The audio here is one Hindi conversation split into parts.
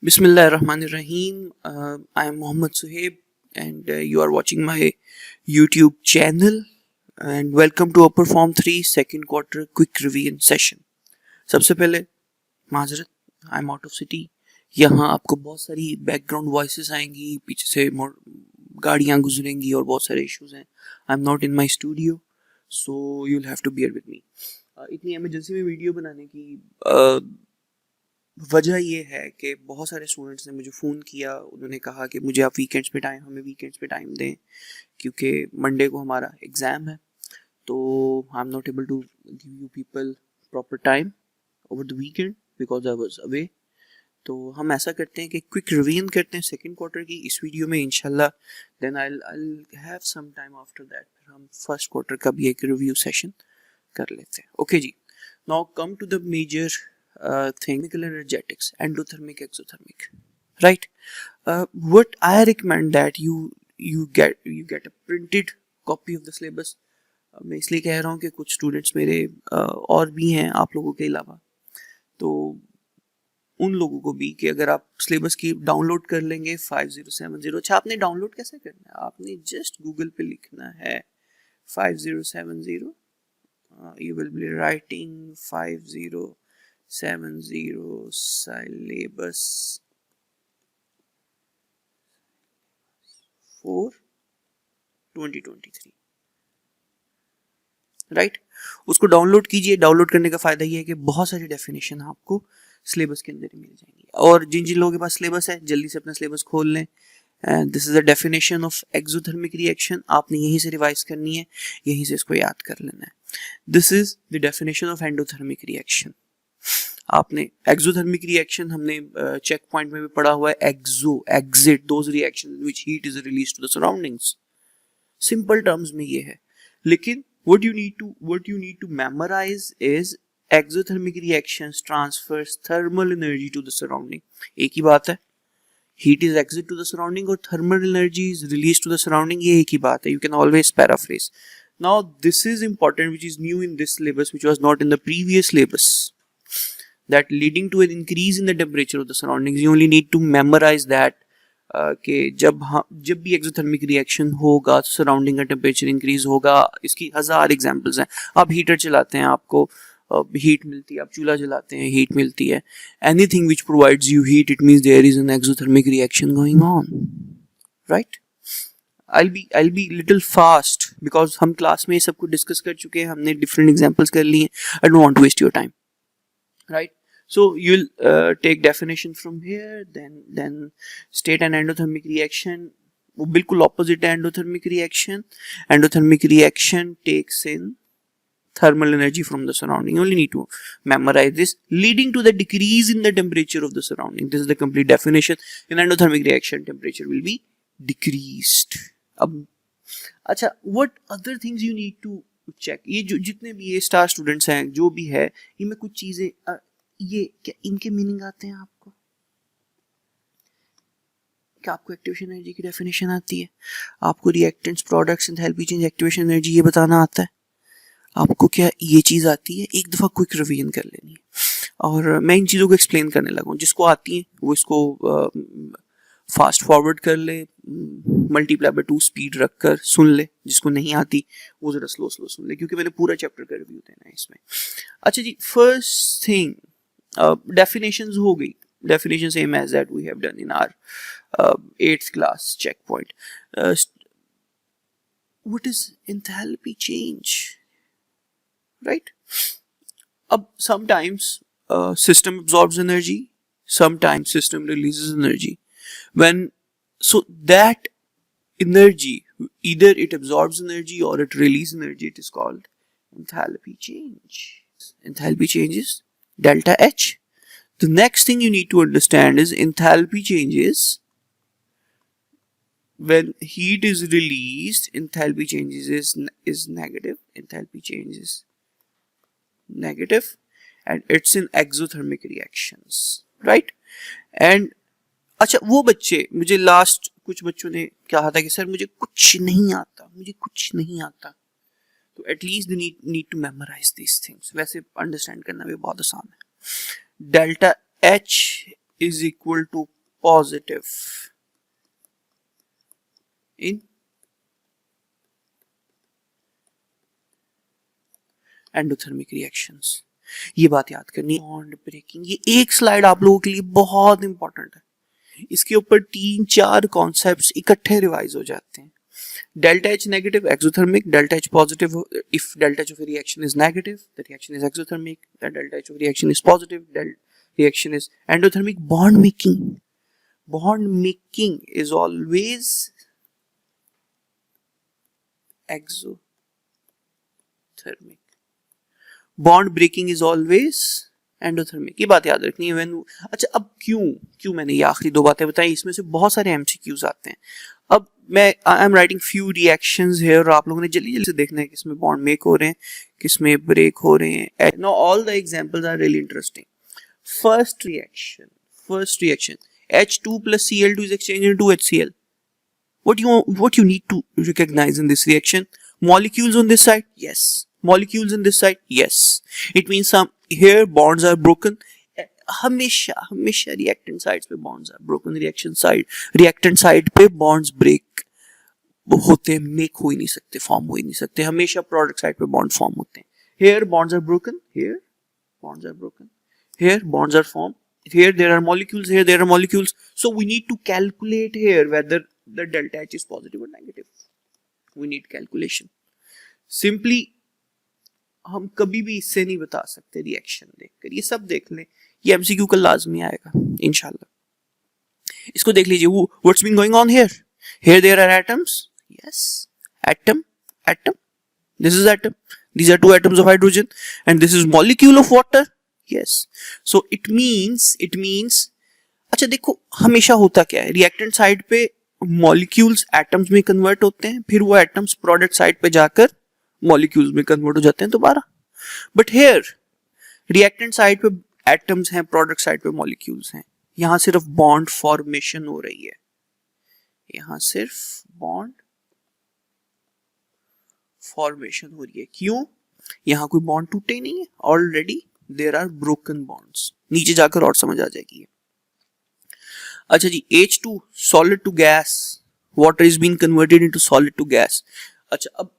Bismillahirrahmanirrahim. I am Mohammad Suhaib, and you are watching my YouTube channel. And welcome to Upper Form 3 second quarter quick revision session. सबसे पहले माजरत, I am out of city. यहाँ आपको बहुत सारी बैकग्राउंड वॉइसेस आएंगी, पीछे से गाड़ियाँ गुजरेंगी और बहुत सारे इश्यूज हैं. I am not in my studio, so you will have to bear with me. इतनी इमरजेंसी में वीडियो बनाने की वजह ये है कि बहुत सारे स्टूडेंट्स ने मुझे फ़ोन किया. उन्होंने कहा कि मुझे आप हमें वीकेंड्स पे टाइम दें, क्योंकि मंडे को हमारा एग्ज़ाम है. तो I am not able to give you people proper time over the weekend because I was away. तो हम ऐसा करते हैं कि क्विक रिवीजन करते हैं सेकंड क्वार्टर की इस वीडियो में इंशाल्लाह. Then I have some time after that फिर हम फर्स्ट क्वार्टर का भी एक रिव्यू सेशन कर लेते हैं. ओके जी, now come to the major thing, chemical energetics, endothermic, exothermic, right? What I recommend that you get a printed copy of the syllabus. मैं इसलिए कह रहा हूँ कि कुछ स्टूडेंट्स मेरे और भी हैं आप लोगों के अलावा, तो उन लोगों को भी कि अगर आप सिलेबस की डाउनलोड कर लेंगे 5070. अच्छा, आपने डाउनलोड कैसे करना है? आपने जस्ट गूगल पे लिखना है 5070. You will be writing 5070 syllabus for 2023, right? उसको डाउनलोड कीजिए. डाउनलोड करने का फायदा ये है कि बहुत सारी डेफिनेशन आपको सिलेबस के अंदर ही मिल जाएंगी. और जिन जिन लोगों के पास सिलेबस है जल्दी से अपना सिलेबस खोल लें. This is the definition of exothermic reaction. आपने यहीं से रिवाइज करनी है, यहीं से इसको याद कर लेना है. This is the definition of endothermic reaction. आपने एक्सोथर्मिक रिएक्शन हमने चेक पॉइंट में भी पढ़ा हुआ है. Exit those reactions in which heat is released to the surroundings. Simple terms में ये है. लेकिन what you need to memorize is exothermic reactions transfers thermal energy to the surrounding. एक ही बात है. heat is exit to the surrounding और thermal energy is released to the surrounding, ये एक ही बात है. You can always paraphrase. Now this is important, which is new in this syllabus, which was not in the previous syllabus, that leading to an increase in the temperature of the surroundings. You only need to memorize that कि जब भी एक्सोथर्मिक रिएक्शन होगा तो सराउंडिंग का टेम्परेचर इंक्रीज होगा. इसकी 1000 एग्जांपल्स हैं. आप हीटर चलाते हैं, आपको हीट मिलती है. आप चूल्हा जलाते हैं, हीट मिलती है. Anything which provides you heat, it means there is an exothermic reaction going on, right? I'll be little fast because हम क्लास में सब कुछ डिस्कस कर चुके हैं. हमने डिफरेंट एग्जांपल्स कर लिए. I don't want to waste your time, right? So you'll take definition from here, then state an endothermic reaction. वो बिल्कुल opposite है endothermic reaction. Endothermic reaction takes in thermal energy from the surrounding. You only need to memorize this, leading to the decrease in the temperature of the surrounding. This is the complete definition. In endothermic reaction, temperature will be decreased. अब अच्छा, what other things you need to check? ये जो जितने भी ये स्टार स्टूडेंट्स हैं, जो भी है, इनमें कुछ चीजें ये क्या इनके मीनिंग आते हैं आपको? क्या आपको एक्टिवेशन एनर्जी की डेफिनेशन आती है? आपको reactants, products, enthalpy change, activation energy ये बताना आता है? आपको क्या ये चीज़ आती है? एक दफ़ा क्विक रिवीजन कर लेनी है. और मैं इन चीज़ों को एक्सप्लेन करने लगा हूँ. जिसको आती है वो इसको फास्ट फॉरवर्ड कर ले, मल्टीप्लाई बाय 2 स्पीड रख कर सुन ले. जिसको नहीं आती वो ज़रा स्लो सुन ले, क्योंकि मैंने पूरा चैप्टर का रिव्यू देना है इसमें. अच्छा जी, फर्स्ट थिंग, definitions हो गई. Definition same as that we have done in our 8th class checkpoint. What is enthalpy change, right? अब sometimes system absorbs energy, sometimes system releases energy. So that energy, either it absorbs energy or it releases energy, it is called enthalpy change. Enthalpy change is delta H. The next thing you need to understand is enthalpy changes when heat is released. Enthalpy changes is negative. Enthalpy change is negative, and it's in exothermic reactions, right? And अच्छा, वो बच्चे, मुझे लास्ट कुछ बच्चों ने कहा था कि सर मुझे कुछ नहीं आता, तो at least they need to memorise these things. वैसे अंडरस्टैंड करना भी बहुत आसान है. Delta H is equal to positive in endothermic reactions. ये बात याद करनी है। बॉन्ड ब्रेकिंग, ये एक स्लाइड आप लोगों के लिए बहुत इंपॉर्टेंट है। इसके ऊपर 3-4 कॉन्सेप्ट्स इकट्ठे रिवाइज हो जाते हैं। Delta H negative exothermic, delta H positive if delta H of a reaction is negative the reaction is exothermic, the delta H of a reaction is positive reaction is endothermic. Bond making is always exothermic, bond breaking is always endothermic. ये बात याद रखनी है। व्हेन अच्छा, अब क्यों मैंने ये आखिरी 2 बातें बताई, इसमें से बहुत सारे एमसीक्यूज आते हैं। अब मैं I am writing few reactions here और आप लोगों ने जल्दी से देखना है किसमें बॉन्ड मेक हो रहे हैं, किसमें ब्रेक हो रहे हैं। Now all the examples are really interesting. First reaction H2 plus Cl2 is exchanged into HCl. What you need to recognize in this reaction? Molecules on this side, yes. Molecules in this side, yes. It means some here bonds are broken. हमेशा reactant sides पे bonds are broken. reactant side पे bonds break होते हैं, make हो ही नहीं सकते, form हो ही नहीं सकते। हमेशा product side पे bond form होते हैं। Here bonds are broken, here bonds are broken, here bonds are formed, here there are molecules, here there are molecules. So we need to calculate here whether the delta H is positive or negative. We need calculation. Simply हम कभी भी इससे नहीं बता सकते रिएक्शन देखकर। ये सब देख लें, ये एमसीक्यू कल लाजमी आएगा इंशाल्लाह। इसको देख लीजिए। What's been going on here? Here there are atoms, yes, atom, this is atom, these are 2 atoms of hydrogen and this is molecule of water, yes. So it means अच्छा देखो, हमेशा होता क्या है, रिएक्टेंट साइड पे मॉलिक्यूल्स एटम्स में कन्वर्ट होते हैं, फिर वो एटम्स प्रोडक्ट साइड पे जाकर मॉलिक्यूल्स में कन्वर्ट हो जाते हैं दोबारा। बट हेयर रिएक्टेंट साइड पे एटम्स हैं, प्रोडक्ट साइड पे मॉलिक्यूल्स हैं। यहां सिर्फ बॉन्ड फॉर्मेशन हो रही है, यहां सिर्फ बॉन्ड फॉर्मेशन हो रही है। क्यों? यहां कोई बॉन्ड टूटे ही नहीं है, already there are broken bonds. नीचे जाकर और समझ आ जाएगी। अच्छा जी, H2 solid to gas, water is being converted into solid to gas. अच्छा, अब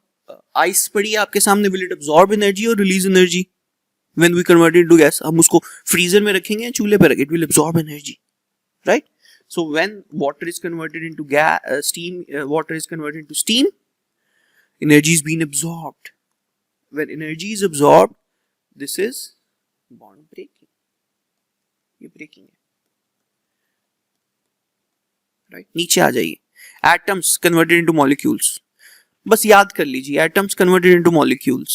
आइस पड़ी है आपके सामने, will it absorb energy or release energy when we convert it into gas? हम उसको फ्रीजर में रखेंगे या चूल्हे पे रखेंगे, it will absorb energy, right? So when water is converted into steam, water is converted into steam, energy is being absorbed. When energy is absorbed, this is bond breaking. ये breaking है, right? नीचे आ जाइए। Atoms converted into molecules. बस याद कर लीजिए, atoms converted into molecules,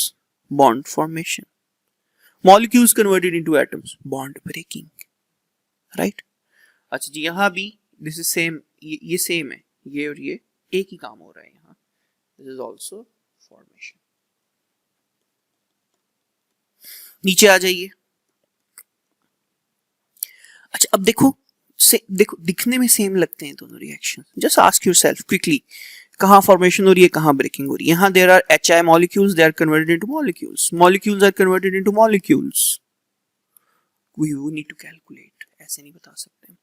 bond formation. Molecules converted into atoms, bond breaking, right? अच्छा जी, यहाँ भी this is same, ये same है, ये और ये एक ही काम हो रहा है यहाँ। This is also formation. नीचे आ जाइए। अच्छा, अब देखो दिखने में सेम लगते हैं दोनों reaction. Just ask yourself quickly, कहाँ फॉर्मेशन हो रही है, कहाँ ब्रेकिंग हो रही है? यहाँ there are HI molecules, they are converted into molecules, molecules are converted into molecules. We need to calculate, ऐसे नहीं बता सकते।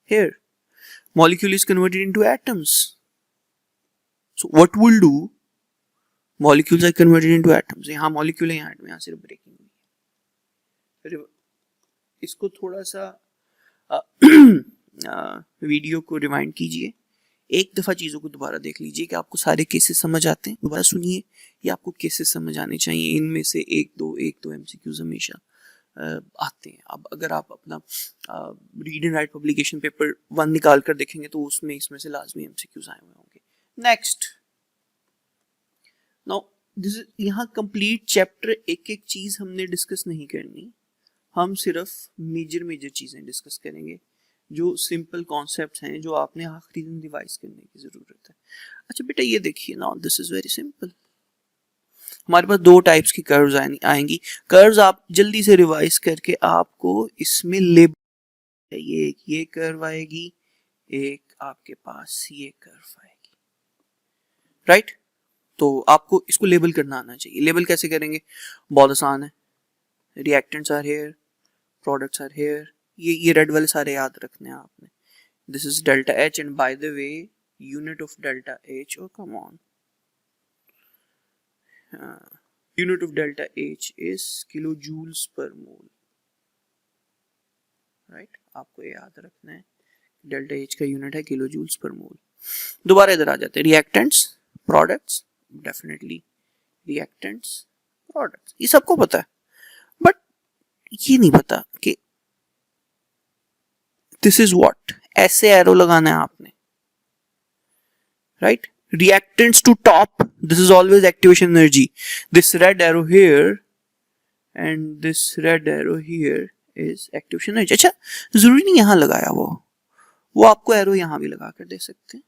here molecule is converted into atoms, so what we'll do, molecules are converted into atoms. यहाँ molecule है, यहाँ सिर्फ ब्रेकिंग हुई है। इसको थोड़ा सा वीडियो को रिवाइंड कीजिए, एक दफा चीजों को दोबारा देख लीजिए कि आपको सारे केसेस समझ आते हैं। दोबारा सुनिए, ये आपको केसेस समझ आने चाहिए। इनमें से एक दो एमसीक्यूज हमेशा आते हैं। अब अगर आप अपना read and right publication paper 1 निकाल कर देखेंगे तो उसमें इसमें से लाजमी एमसीक्यूज आए हुए होंगे। नेक्स्ट, नाउ दिस यहाँ कंप्लीट चैप्टर एक चीज हमने डिस्कस नहीं करनी, हम सिर्फ मेजर चीजें डिस्कस करेंगे, जो सिंपल कॉन्सेप्ट्स हैं जो आपने आखिरी दिन रिवाइज करने की जरूरत है। अच्छा बेटा, ये देखिए, now this is very simple. हमारे पास 2 टाइप्स की कर्व्स आएंगी। कर्व्स आप जल्दी से रिवाइज करके आपको इसमें लेबल, ये कर्व आएगी, एक आपके पास ये कर्व आएगी, राइट? तो आपको इसको लेबल करना आना चाहिए। लेबल कैसे करेंगे? बहुत आसान है। Reactants are here, products are here, ये रेड वाले सारे याद रखने हैं आपने. This is delta H, and by the way, unit of delta H, oh come on, unit of delta H is kilojoules per mole, right? आपको ये याद रखना है, डेल्टा H का यूनिट है किलोजूल्स पर मोल. दोबारा इधर आ जाते हैं, reactants, products, definitely reactants, products, ये सबको पता है, बट ये नहीं पता कि दिस इज व्हाट. ऐसे एरो लगाना है आपने, right? Reactants to top, this is always activation energy. This red arrow here and this red arrow here is activation energy. अच्छा, जरूरी नहीं यहां लगाया वो आपको एरो यहां भी लगा कर दे सकते हैं,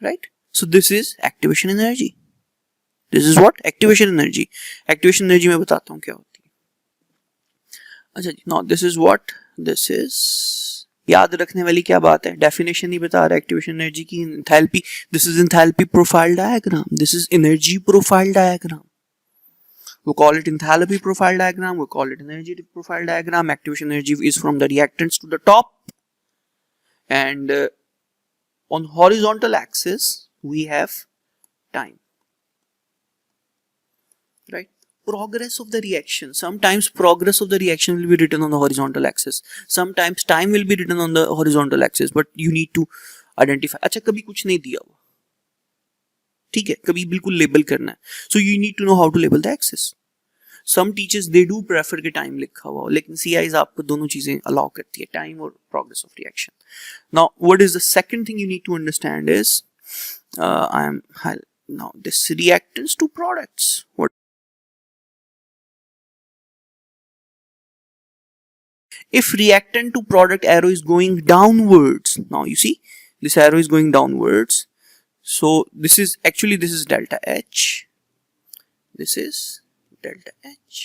right? So this is activation energy. This is what? Activation energy. Activation energy मैं बताता हूं क्या होती है. अच्छा जी, now this is what? This is, याद रखने वाली क्या बात है, डेफिनेशन ही बता रहा है एक्टिवेशन एनर्जी की. Enthalpy, this is enthalpy profile diagram, this is energy profile diagram. We call it enthalpy profile diagram, we call it energy profile diagram. Activation energy is from the reactants to the top, and on horizontal axis we have time, right? Progress of the reaction, sometimes progress of the reaction will be written on the horizontal axis, sometimes time will be written on the horizontal axis, but you need to identify. अच्छा, कभी कुछ नहीं दिया हुआ, ठीक है, कभी बिल्कुल लेबल करना है, so you need to know how to label the axis. Some teachers they do prefer कि टाइम लिखा हुआ हो, लेकिन CIs आपको दोनों चीजें अलाउ करती है, टाइम और progress of reaction. Now what is the second thing you need to understand is now this reactants to products. What if reactant to product arrow is going downwards? Now you see this arrow is going downwards, so this is delta H, this is delta H.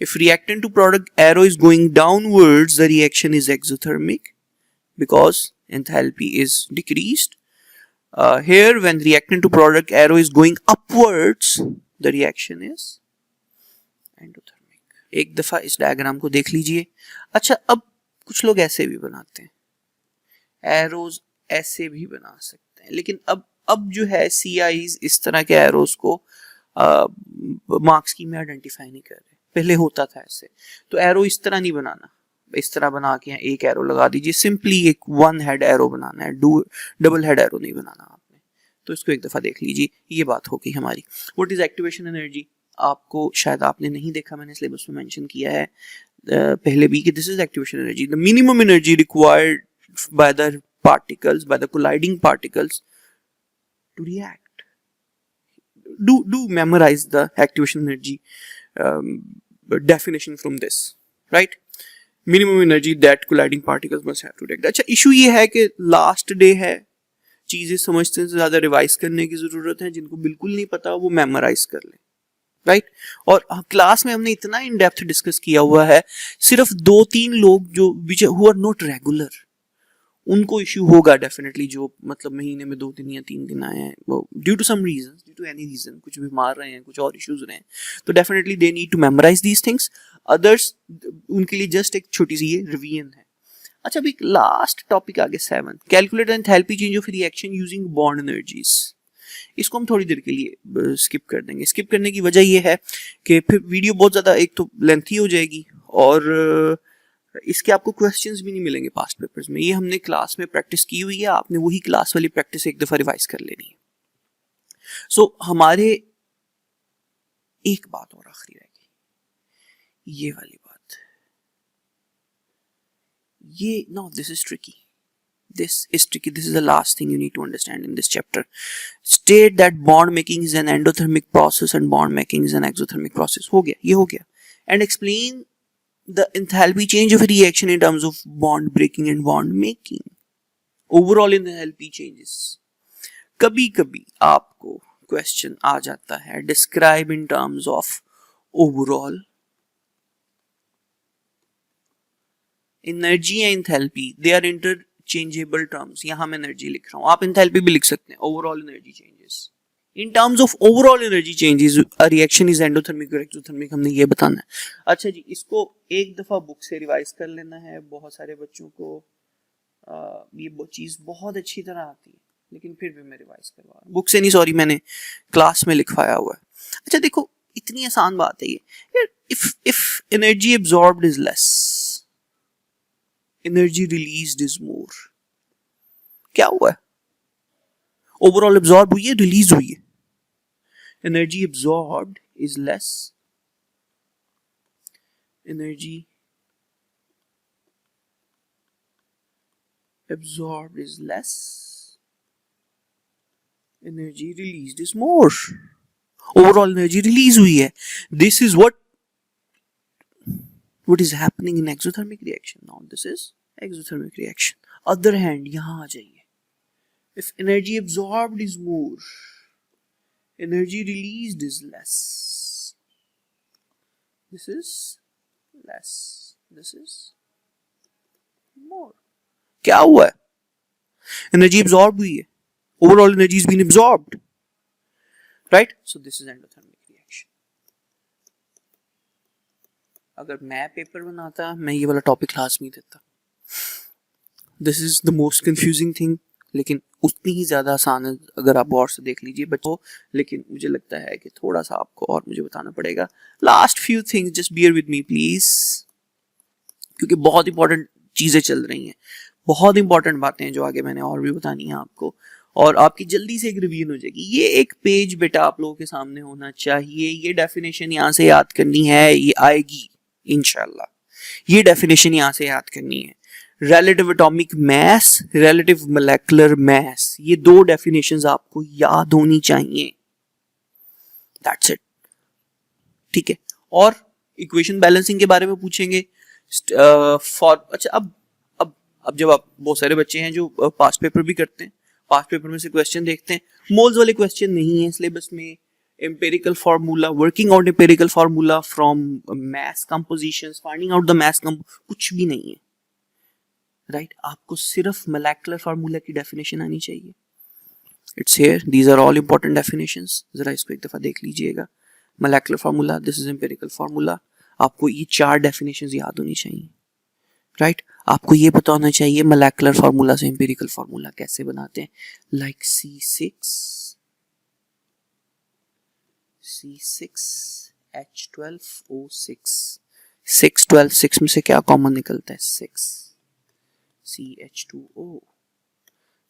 If reactant to product arrow is going downwards, the reaction is exothermic because enthalpy is decreased. Here when reactant to product arrow is going upwards, the reaction is endothermic. एक दफा इस डायग्राम को देख लीजिए. अच्छा, अब कुछ लोग ऐसे भी बनाते हैं, एरोज ऐसे भी बना सकते हैं, लेकिन अब जो है CIs इस तरह के एरोज को मार्क्स की में आइडेंटिफाई नहीं कर रहे. पहले होता था ऐसे, तो एरो इस तरह नहीं बनाना, इस तरह बना के एक एरो लगा दीजिए, सिंपली एक वन हेड एरो बनाना है, डबल हेड एरो नहीं बनाना आपने. तो इसको एक दफा देख लीजिए. ये बात हो गई हमारी. What is activation energy? आपको शायद आपने नहीं देखा, मैंने सिलेबस में मेंशन किया है पहले भी कि this is activation energy, the minimum energy required by the particles, by the colliding particles to react. Do memorize the activation energy definition from this, right? Minimum energy that colliding particles must have to react. अच्छा, इशू ये है कि लास्ट डे है, चीजें समझने से ज्यादा रिवाइज करने की जरूरत है. जिनको बिल्कुल नहीं पता वो मेमोराइज कर ले, राइट? और क्लास में हमने इतना इन डेप्थ डिस्कस किया हुआ है, सिर्फ 2-3 लोग जो हु आर नॉट रेगुलर, उनको इश्यू होगा डेफिनेटली, जो मतलब महीने में 2 दिन या 3 दिन आए हैं, वो due to some reason, due to any reason, कुछ बीमार रहे हैं, कुछ और इश्यूज रहे हैं, तो definitely they need to memorise these things. Others उनके लिए जस्ट एक छोटी सी ये रिवीजन है. अच्छा, अभी लास्ट टॉपिक आगे 7, calculate enthalpy change of reaction using bond energies. इसको हम थोड़ी देर के लिए स्किप कर देंगे. स्किप करने की वजह ये है कि फिर वीडियो बहुत ज्यादा एक तो लेंथी हो जाएगी, और इसके आपको क्वेश्चंस भी नहीं मिलेंगे पास्ट पेपर्स में. ये हमने क्लास में प्रैक्टिस की हुई है, आपने वही क्लास वाली प्रैक्टिस एक दफा रिवाइज कर लेनी है. सो हमारे एक बात और आखिरी रह गई, ये वाली बात. ये no this is tricky, this is tricky. This is the last thing you need to understand in this chapter. State that bond making is an endothermic process and bond making is an exothermic process. हो गया, ये हो गया. And explain the enthalpy change of a reaction in terms of bond breaking and bond making. Overall enthalpy changes. कभी कभी आपको क्वेश्चन आ जाता है, describe in terms of overall energy and enthalpy. They are interchangeable terms. यहां मैं एनर्जी लिख रहा हूं, आप एंथैल्पी भी लिख सकते हैं. Overall energy changes, in terms of overall energy changes a reaction is endothermic और एक्सोथर्मिक, हमने ये बताना है। अच्छा जी, इसको एक दफा बुक से रिवाइज कर लेना है। बहुत सारे बच्चों को ये चीज बहुत अच्छी तरह आती है, लेकिन फिर भी मैं रिवाइज करवा रहा हूँ, बुक से नहीं, सॉरी, मैंने क्लास में लिखवाया हुआ है। अच्छा देखो, इतनी आसान बात है ये यार, if energy absorbed is less, energy released is more, क्या हुआ है? ओवरऑल एब्जॉर्ब हुई है, रिलीज हुई है। Energy absorbed is less, energy absorbed is less, energy released is more, overall energy release हुई है। This is what is happening in exothermic reaction. Now this is exothermic reaction. Other hand, यहाँ आ जाइए, if energy absorbed is more, energy released is less, this is less, this is more, क्या हुआ है? एनर्जी एब्जॉर्ब हुई है, overall energy is been absorbed, right? So this is endothermic reaction. अगर मैं पेपर बनाता, मैं ये वाला टॉपिक क्लास में देता। This is the most confusing thing, लेकिन उतनी ही ज्यादा आसान है अगर आप गौर से देख लीजिए बच्चों। लेकिन मुझे लगता है कि थोड़ा सा आपको और मुझे बताना पड़ेगा। Last few things, just beer with me please, क्योंकि बहुत इंपॉर्टेंट चीजें चल रही हैं, बहुत इंपॉर्टेंट बातें हैं जो आगे मैंने और भी बतानी है आपको, और आपकी जल्दी से एक रिवीजन हो जाएगी। ये एक पेज बेटा आप लोगों के सामने होना चाहिए। ये डेफिनेशन यहाँ से याद करनी है, ये आएगी इंशाल्लाह। ये डेफिनेशन यहाँ से याद करनी है। Relative atomic mass, relative molecular mass, ये दो डेफिनेशंस आपको याद होनी चाहिए। दैट्स इट, ठीक है। और इक्वेशन बैलेंसिंग के बारे में पूछेंगे फॉर, अच्छा अब जब आप, बहुत सारे बच्चे हैं जो पास्ट पेपर भी करते हैं, पास्ट पेपर में से क्वेश्चन देखते हैं, मोल्स वाले क्वेश्चन नहीं है सिलेबस में। Empirical formula, working out empirical formula from mass compositions, finding out the mass कुछ भी नहीं है, राइट? आपको सिर्फ मोलेकुलर फार्मूला की डेफिनेशन आनी चाहिए। It's here, these are all important definitions. जरा इसको एक दफा देख लीजिएगा। Molecular formula, this is empirical formula. आपको ये चार डेफिनेशंस याद होनी चाहिए, राइट? आपको ये पता होना चाहिए मोलेकुलर फार्मूला से एम्पिरिकल फार्मूला कैसे बनाते हैं, लाइक C6H12O6, 6 में से क्या कॉमन निकलता है? 6 CH2O।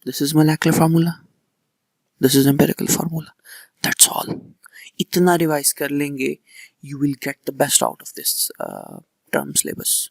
This is molecular formula, this is empirical formula, that's all. इतना रिवाइज कर लेंगे, you will get the best out of this term syllabus.